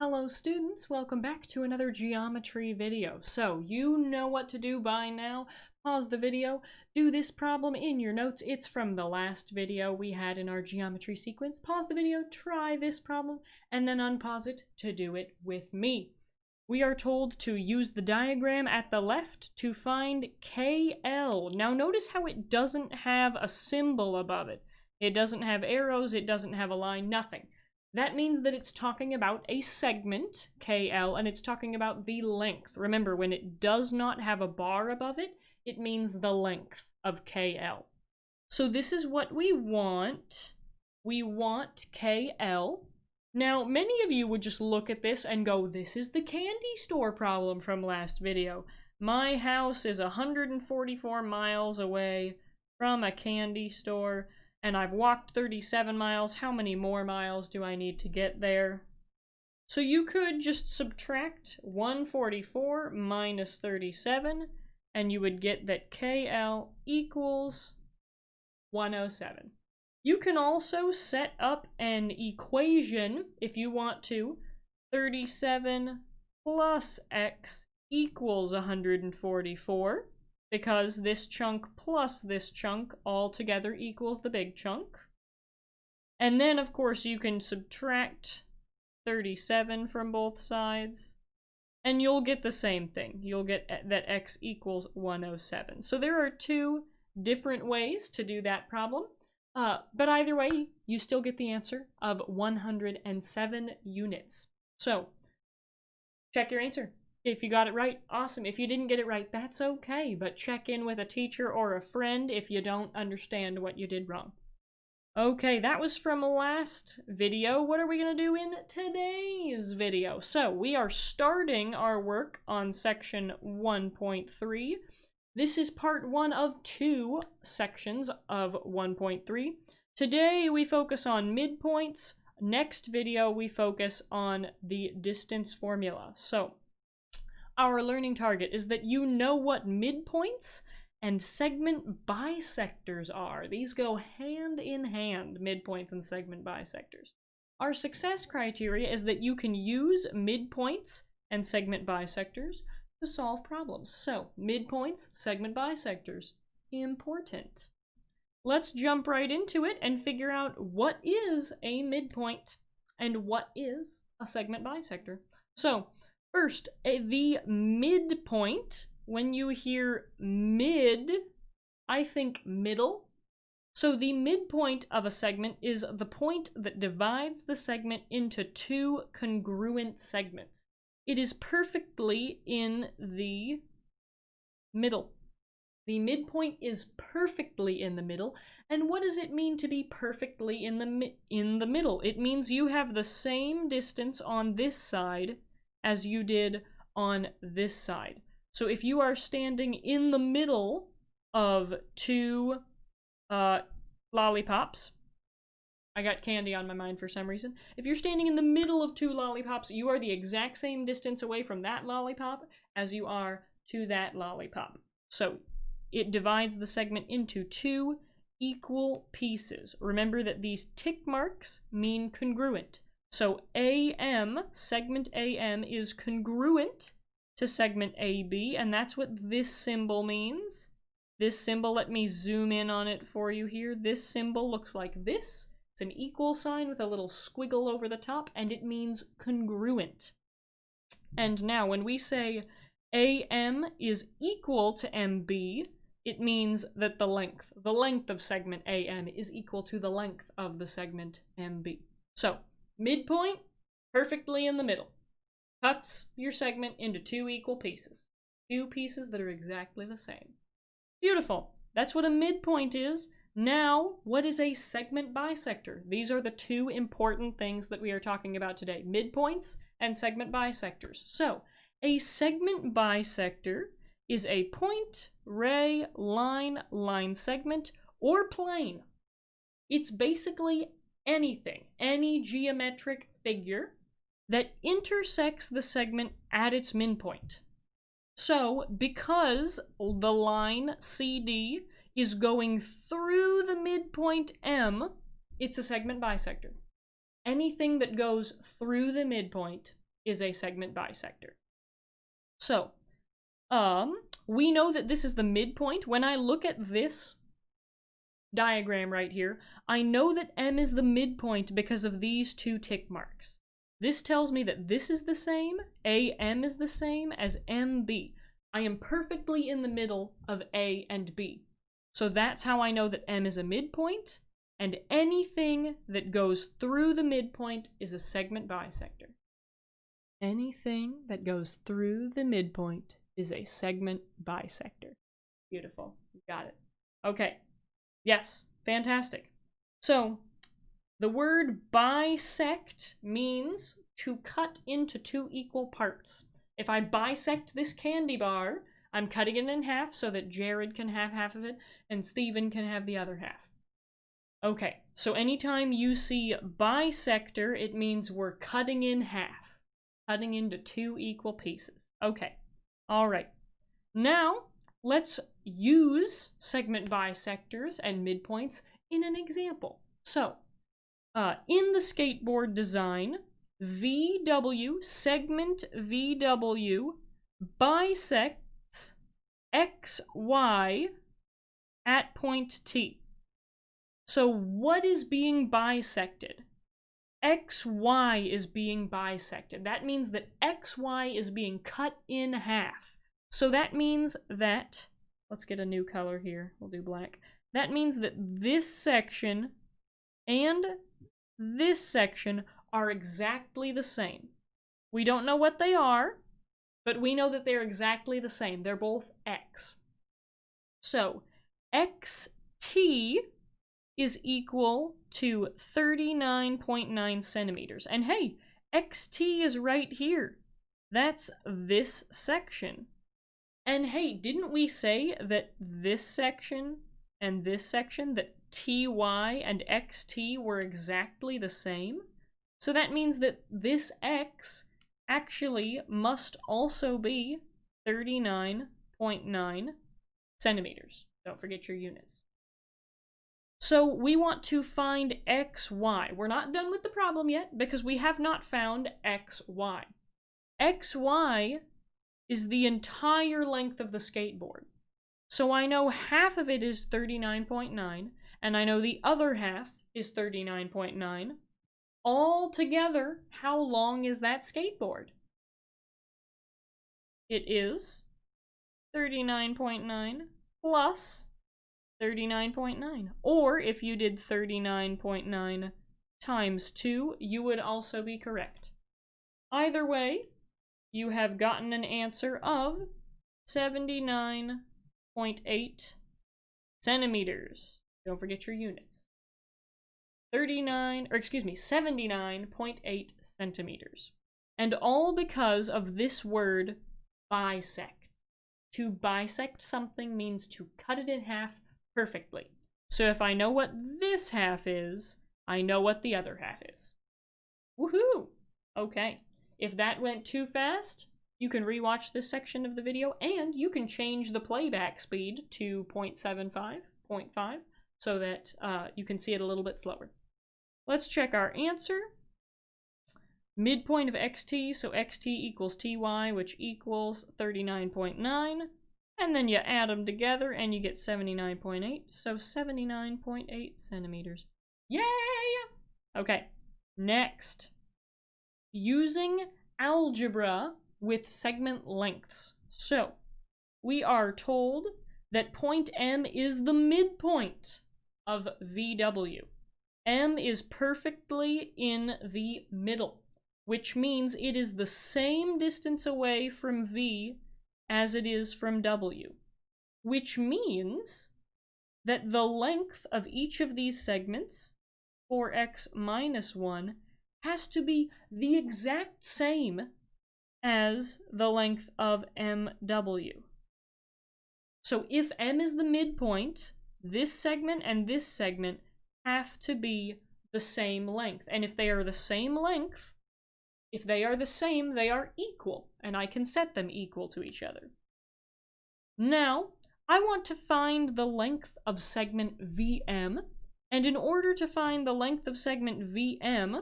Hello students, welcome back to another geometry video. So, you know what to do by now. Pause the video, do this problem in your notes. It's from the last video we had in our geometry sequence. Pause the video, try this problem, and then unpause it to do it with me. We are told to use the diagram at the left to find KL. Now notice how it doesn't have a symbol above it. It doesn't have arrows, it doesn't have a line, nothing. That means that it's talking about a segment, KL, and it's talking about the length. Remember, when it does not have a bar above it, it means the length of KL. So this is what we want. We want KL. Now, many of you would just look at this and go, this is the candy store problem from last video. My house is 144 miles away from a candy store, and I've walked 37 miles. How many more miles do I need to get there? So you could just subtract 144 minus 37, and you would get that KL equals 107. You can also set up an equation, if you want to. 37 plus x equals 144. Because this chunk plus this chunk all together equals the big chunk. And then, of course, you can subtract 37 from both sides, and you'll get the same thing. You'll get that x equals 107. So there are two different ways to do that problem, but either way, you still get the answer of 107 units. So, check your answer. If you got it right, awesome. If you didn't get it right, that's okay, but check in with a teacher or a friend if you don't understand what you did wrong. Okay, that was from last video. What are we going to do in today's video? So, we are starting our work on section 1.3. This is part 1 of 2 sections of 1.3. Today, we focus on midpoints. Next video, we focus on the distance formula. So, our learning target is that you know what midpoints and segment bisectors are. These go hand in hand, midpoints and segment bisectors. Our success criteria is that you can use midpoints and segment bisectors to solve problems. So, midpoints, segment bisectors, important. Let's jump right into it and figure out what is a midpoint and what is a segment bisector. So, first, the midpoint. When you hear mid, I think middle. So the midpoint of a segment is the point that divides the segment into two congruent segments. It is perfectly in the middle. The midpoint is perfectly in the middle. And what does it mean to be perfectly in the middle? It means you have the same distance on this side as you did on this side. So if you are standing in the middle of two lollipops, I got candy on my mind for some reason. If you're standing in the middle of two lollipops, you are the exact same distance away from that lollipop as you are to that lollipop. So it divides the segment into two equal pieces. Remember that these tick marks mean congruent. So AM, segment AM, is congruent to segment AB, and that's what this symbol means. This symbol, let me zoom in on it for you here. This symbol looks like this. It's an equal sign with a little squiggle over the top, and it means congruent. And now, when we say AM is equal to MB, it means that the length of segment AM is equal to the length of the segment MB. So, midpoint, perfectly in the middle. Cuts your segment into two equal pieces. Two pieces that are exactly the same. Beautiful. That's what a midpoint is. Now, what is a segment bisector? These are the two important things that we are talking about today. Midpoints and segment bisectors. So, a segment bisector is a point, ray, line, line segment, or plane. It's basically anything, any geometric figure that intersects the segment at its midpoint. So, because the line CD is going through the midpoint M, it's a segment bisector. Anything that goes through the midpoint is a segment bisector. So, we know that this is the midpoint. When I look at this diagram right here, I know that M is the midpoint because of these two tick marks. This tells me that this is the same, AM is the same as MB. I am perfectly in the middle of A and B. So that's how I know that M is a midpoint, and anything that goes through the midpoint is a segment bisector. Anything that goes through the midpoint is a segment bisector. Beautiful. You got it. Okay. Yes. Fantastic. So, the word bisect means to cut into two equal parts. If I bisect this candy bar, I'm cutting it in half so that Jared can have half of it and Steven can have the other half. Okay, so anytime you see bisector, it means we're cutting in half. Cutting into two equal pieces. Okay, all right. Now, let's use segment bisectors and midpoints in an example. So, in the skateboard design, VW, segment VW, bisects XY at point T. So what is being bisected? XY is being bisected. That means that XY is being cut in half. So that means that, let's get a new color here, we'll do black. That means that this section and this section are exactly the same. We don't know what they are, but we know that they're exactly the same. They're both X. So, XT is equal to 39.9 centimeters. And hey, XT is right here. That's this section. And hey, didn't we say that this section and this section, that TY and XT were exactly the same? So that means that this X actually must also be 39.9 centimeters. Don't forget your units. So we want to find XY. We're not done with the problem yet because we have not found XY. XY is the entire length of the skateboard. So I know half of it is 39.9, and I know the other half is 39.9. All together, how long is that skateboard? It is 39.9 plus 39.9. Or if you did 39.9 times 2, you would also be correct. Either way, you have gotten an answer of 79.8 centimeters. Don't forget your units. 79.8 centimeters. And all because of this word, bisect. To bisect something means to cut it in half perfectly. So if I know what this half is, I know what the other half is. Woohoo! Okay. If that went too fast, you can rewatch this section of the video, and you can change the playback speed to 0.75, so that you can see it a little bit slower. Let's check our answer. Midpoint of xt, so xt equals ty, which equals 39.9. And then you add them together and you get 79.8, so 79.8 centimeters. Yay! Okay, next. Using algebra with segment lengths. So, we are told that point M is the midpoint of VW. M is perfectly in the middle, which means it is the same distance away from V as it is from W, which means that the length of each of these segments, 4x minus 1, has to be the exact same as the length of MW. So if M is the midpoint, this segment and this segment have to be the same length. And if they are the same length, if they are the same, they are equal, and I can set them equal to each other. Now, I want to find the length of segment VM, and in order to find the length of segment VM,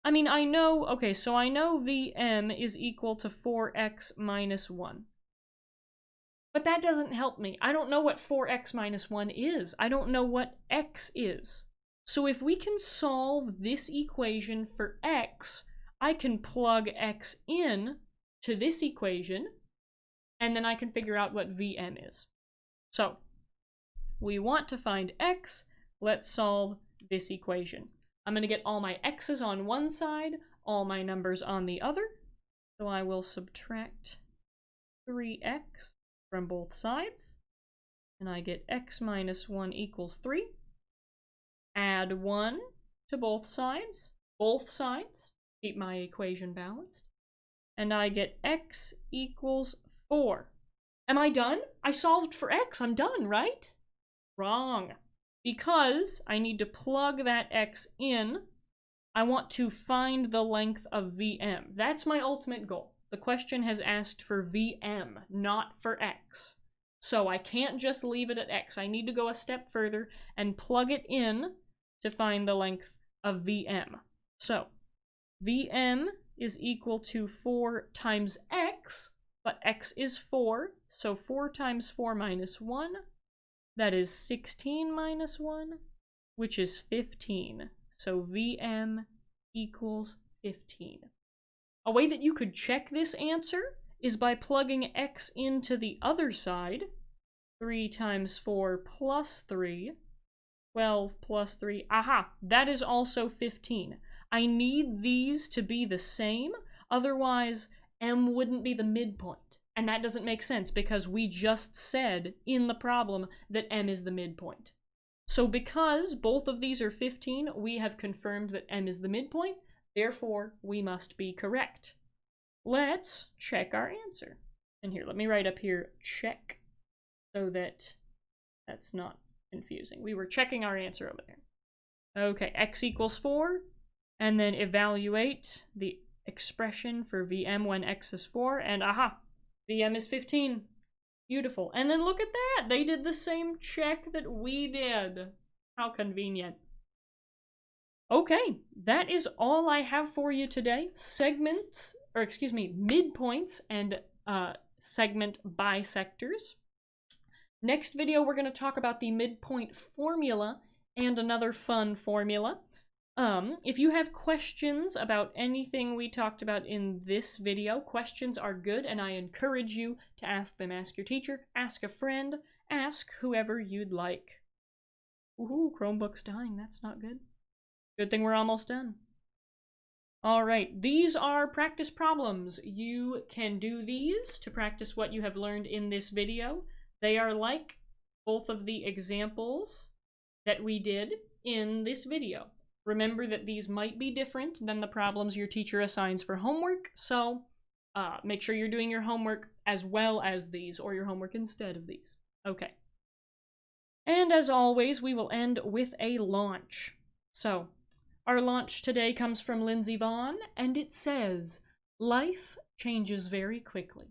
I mean, I know, okay, so I know Vm is equal to 4x minus 1. But that doesn't help me. I don't know what 4x minus 1 is. I don't know what x is. So if we can solve this equation for x, I can plug x in to this equation, and then I can figure out what Vm is. So we want to find x. Let's solve this equation. I'm going to get all my x's on one side, all my numbers on the other. So I will subtract 3x from both sides, and I get x minus 1 equals 3. Add 1 to both sides, keep my equation balanced, and I get x equals 4. Am I done? I solved for x, I'm done, right? Wrong. Because I need to plug that x in, I want to find the length of Vm. That's my ultimate goal. The question has asked for Vm, not for x. So I can't just leave it at x. I need to go a step further and plug it in to find the length of Vm. So Vm is equal to 4 times x, but x is 4, so 4 times 4 minus 1, that is 16 minus 1, which is 15. So Vm equals 15. A way that you could check this answer is by plugging x into the other side. 3 times 4 plus 3, 12 plus 3, aha, that is also 15. I need these to be the same, otherwise m wouldn't be the midpoint. And that doesn't make sense because we just said in the problem that m is the midpoint. So because both of these are 15, we have confirmed that m is the midpoint, therefore we must be correct. Let's check our answer. And here, let me write up here, check, so that that's not confusing. We were checking our answer over there. Okay, x equals 4, and then evaluate the expression for Vm when x is 4, and aha, Vm is 15. Beautiful. And then look at that, they did the same check that we did. How convenient. Okay, that is all I have for you today. Midpoints and segment bisectors. Next video, we're going to talk about the midpoint formula and another fun formula. If you have questions about anything we talked about in this video, questions are good, and I encourage you to ask them. Ask your teacher, ask a friend, ask whoever you'd like. Woohoo, Chromebook's dying. That's not good. Good thing we're almost done. All right, these are practice problems. You can do these to practice what you have learned in this video. They are like both of the examples that we did in this video. Remember that these might be different than the problems your teacher assigns for homework, so make sure you're doing your homework as well as these, or your homework instead of these. Okay. And as always, we will end with a launch. So, our launch today comes from Lindsay Vaughn, and it says, life changes very quickly,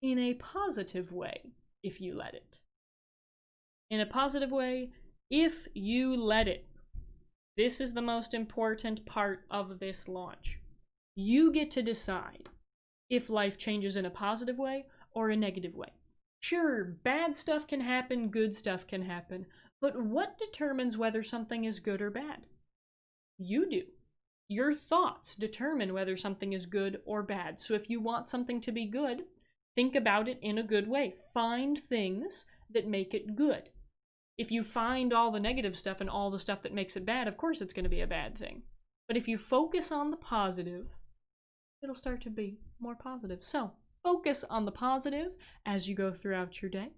in a positive way, if you let it. In a positive way, if you let it. This is the most important part of this launch. You get to decide if life changes in a positive way or a negative way. Sure, bad stuff can happen, good stuff can happen, but what determines whether something is good or bad? You do. Your thoughts determine whether something is good or bad. So if you want something to be good, think about it in a good way. Find things that make it good. If you find all the negative stuff and all the stuff that makes it bad, of course it's going to be a bad thing. But if you focus on the positive, it'll start to be more positive. So, focus on the positive as you go throughout your day.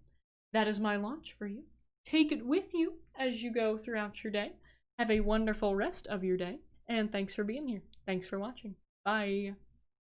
That is my launch for you. Take it with you as you go throughout your day. Have a wonderful rest of your day, and thanks for being here. Thanks for watching. Bye.